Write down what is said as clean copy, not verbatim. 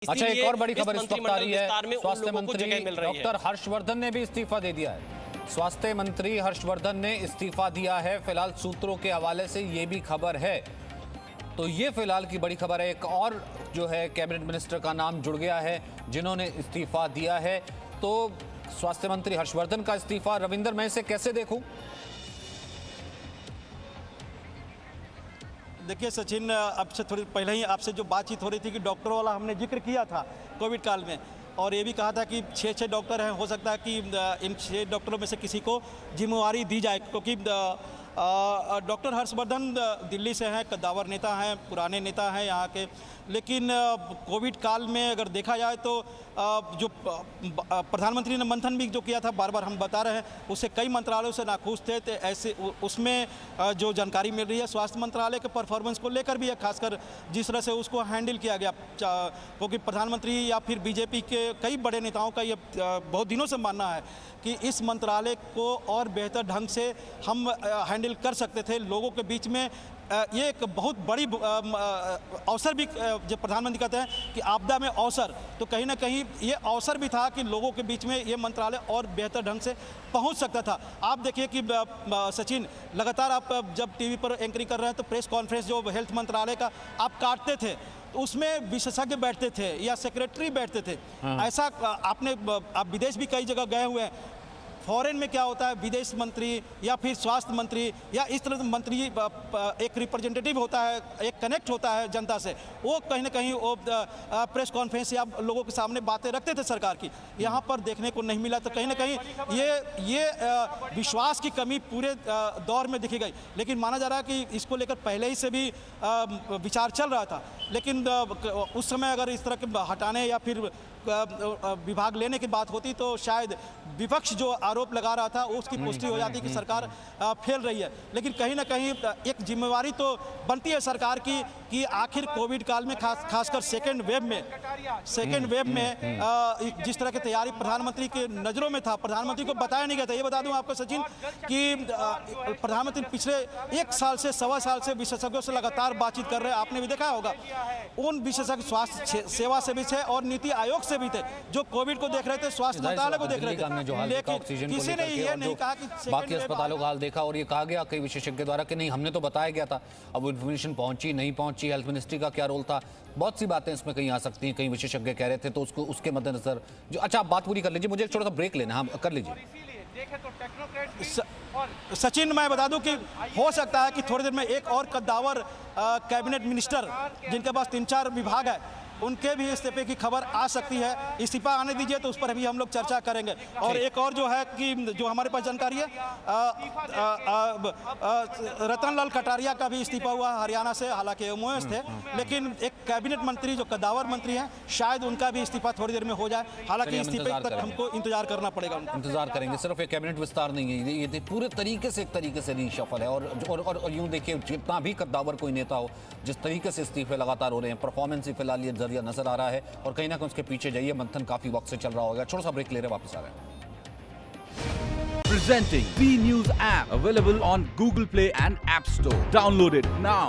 अच्छा, एक और बड़ी खबर इस वक्त आ रही है। स्वास्थ्य मंत्री डॉक्टर हर्षवर्धन ने भी इस्तीफा दे दिया है। स्वास्थ्य मंत्री हर्षवर्धन ने इस्तीफा दिया है। फिलहाल सूत्रों के हवाले से ये भी खबर है। तो ये फिलहाल की बड़ी खबर है। एक और जो है कैबिनेट मिनिस्टर का नाम जुड़ गया है जिन्होंने इस्तीफा दिया है। तो स्वास्थ्य मंत्री हर्षवर्धन का इस्तीफा, रविंदर, मैं इसे कैसे देखूं? देखिए सचिन, अब से थोड़ी पहले ही आपसे जो बातचीत हो रही थी कि डॉक्टर वाला हमने जिक्र किया था कोविड काल में, और ये भी कहा था कि 6 डॉक्टर हैं, हो सकता है कि इन 6 डॉक्टरों में से किसी को जिम्मेवारी दी जाए, क्योंकि डॉक्टर हर्षवर्धन दिल्ली से हैं, कद्दावर नेता हैं, पुराने नेता हैं यहाँ के। लेकिन कोविड काल में अगर देखा जाए तो जो प्रधानमंत्री ने मंथन भी जो किया था, बार बार हम बता रहे हैं, उससे कई मंत्रालयों से नाखुश थे। तो ऐसे उसमें जो जानकारी मिल रही है स्वास्थ्य मंत्रालय के परफॉर्मेंस को लेकर भी है, खासकर जिस तरह से उसको हैंडल किया गया, क्योंकि प्रधानमंत्री या फिर बीजेपी के कई बड़े नेताओं का ये बहुत दिनों से मानना है कि इस मंत्रालय को और बेहतर ढंग से हम हैंडल कर सकते थे। लोगों के बीच में ये एक बहुत बड़ी अवसर भी, जो प्रधानमंत्री कहते हैं कि आपदा में अवसर, तो कहीं ना कहीं ये अवसर भी था कि लोगों के बीच में ये मंत्रालय और बेहतर ढंग से पहुंच सकता था। आप देखिए कि सचिन, लगातार आप जब टीवी पर एंकरिंग कर रहे हैं तो प्रेस कॉन्फ्रेंस जो हेल्थ मंत्रालय का आप काटते थे तो उसमें विशेषज्ञ बैठते थे या सेक्रेटरी बैठते थे। ऐसा आप विदेश भी कई जगह गए हुए हैं। फॉरेन में क्या होता है, विदेश मंत्री या फिर स्वास्थ्य मंत्री या इस तरह मंत्री एक रिप्रेजेंटेटिव होता है, एक कनेक्ट होता है जनता से, वो कहीं ना कहीं वो प्रेस कॉन्फ्रेंस या लोगों के सामने बातें रखते थे सरकार की। यहाँ पर देखने को नहीं मिला। तो कहीं ना कहीं ये विश्वास की कमी पूरे दौर में दिखी गई। लेकिन माना जा रहा है कि इसको लेकर पहले ही से भी विचार चल रहा था। लेकिन उस समय अगर इस तरह के हटाने या फिर विभाग लेने की बात होती तो शायद विपक्ष जो आरोप लगा रहा था उसकी पुष्टि हो जाती कि सरकार फेल रही है। लेकिन कहीं ना कहीं एक जिम्मेवारी तो बनती है सरकार की कि आखिर कोविड काल में खासकर सेकेंड वेव में जिस तरह की तैयारी प्रधानमंत्री के नज़रों में था, प्रधानमंत्री को बताया नहीं गया था। ये बता दूं आपको सचिन कि प्रधानमंत्री पिछले 1 साल से 1.25 साल से विशेषज्ञों से लगातार बातचीत कर रहे हैं। आपने भी देखा होगा, उन विशेषज्ञ स्वास्थ्य सेवा से भी थे और नीति आयोग से भी थे, जो कोविड को देख रहे थे, स्वास्थ्य मंत्रालय को देख रहे थे। लेकिन किसी ने ये नहीं कहा कि बाकी अस्पतालों का हाल देखा और ये कहा गया कई विशेषज्ञ द्वारा कि नहीं, हमने तो बताया गया था। अब इन्फॉर्मेशन पहुंची नहीं पहुंची, हेल्थ मिनिस्ट्री का क्या रोल था, बहुत सी बातें इसमें कहीं आ सकती हैं। कई विशेषज्ञ कह रहे थे तो उसके मद्देनजर जो, अच्छा आप बात पूरी कर लीजिए, मुझे एक छोटा सा ब्रेक लेना, हाँ कर लीजिए। सचिन, मैं बता दूं कि हो सकता है कि थोड़ी देर में एक और कद्दावर कैबिनेट मिनिस्टर जिनके पास 3-4 विभाग है, उनके भी इस्तीफे की खबर आ सकती है। इस्तीफा आने दीजिए तो उस पर भी हम लोग चर्चा करेंगे। और एक और जो है कि जो हमारे पास जानकारी है, रतन लाल कटारिया का भी इस्तीफा हुआ हरियाणा से, हालांकि एमओएस थे। लेकिन एक कैबिनेट मंत्री जो कद्दावर मंत्री हैं, शायद उनका भी इस्तीफा थोड़ी देर में हो जाए। हालांकि इस्तीफे तक हमको इंतजार करना पड़ेगा। इंतजार करेंगे। सिर्फ एक कैबिनेट विस्तार नहीं है, ये पूरे तरीके से एक तरीके से रीशफल है। और यूं देखिए, जितना भी कद्दावर कोई नेता हो, जिस तरीके से इस्तीफे लगातार हो रहे हैं, परफॉर्मेंस ही फिलहाल ये नजर आ रहा है। और कहीं ना कहीं उसके पीछे जाइए, मंथन काफी वक्त से चल रहा होगा। छोटा सा ब्रेक ले रहे, वापस आ रहे हैं। Presenting B News app, available on Google Play and App Store. Download it now.